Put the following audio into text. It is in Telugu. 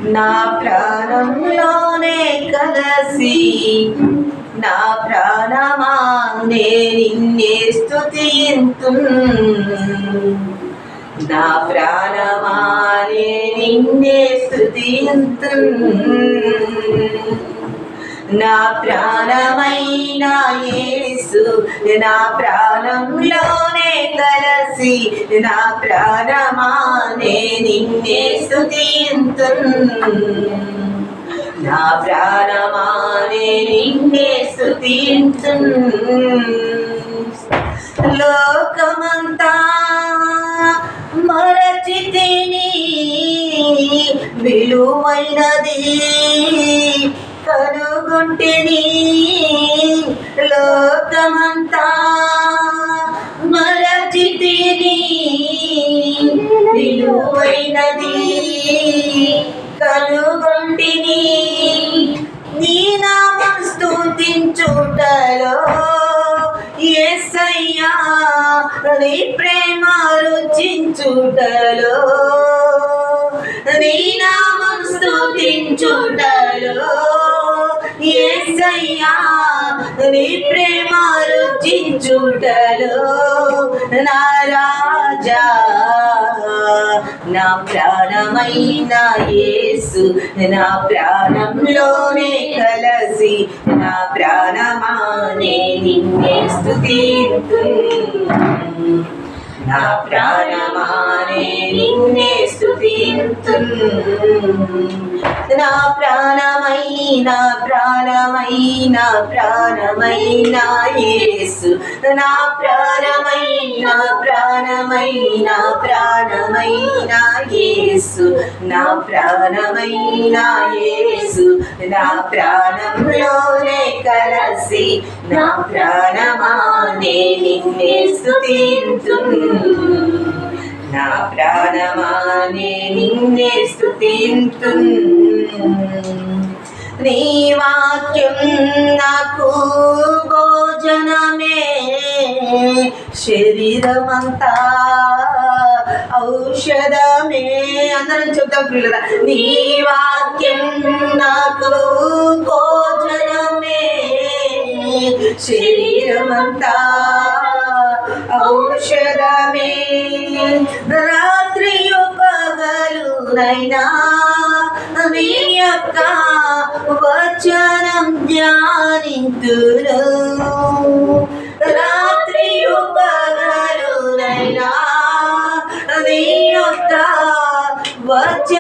నా ప్రాణంలోనే కలసి నా ప్రాణమా నే నిన్నే స్తుతింతున్ నా ప్రాణమా నే నిన్నే స్తుతింతున్ నా ప్రాణమైన యేసు నా ప్రాణంలోనే కలసి నా ప్రాణమా నే నిన్నే స్తుతింతున్ నా ప్రాణమా నే నిన్నే స్తుతింతున్ లోకమంతా మరచితిని విలువైనది కనుగొంటిని లోకమంతా మరచితిని విలువైనది కనుగొంటిని నీ నామం స్తుతించుటలో యేసయ్యా నీ ప్రేమ రుచించుటలో నీ నామం స్తుతించుటలో యేసయ్యా నీ ప్రేమ రుచించుటలో నా రాజా నా ప్రాణమైన యేసు నా ప్రాణంలోనే కలసి నా ప్రాణమా నే నిన్నే స్తుతింతున్ నా ప్రాణమా నే నిన్నే స్తుతింతున్ నా ప్రాణమైన యేసు నా ప్రాణమైన యేసు నా ప్రాణమైన యేసు నా ప్రాణంలోనే కలసి నా ప్రాణమా నే నిన్నే స్తుతింతున్ నా ప్రాణమా నే నిన్నే స్తుతింతున్ నీ వాక్యం నాకు భోజనమే శరీరమంతా ఔషధమే అందరం చెప్తాం పిల్లరా నీ వాక్యం నాకు భోజనమే శరీరమంతా ఔషధమే రాత్రియు పగలునైనా నీ యొక్క వచనం ధ్యానింతును రాత్రియు పగలునైనా నీ యొక్క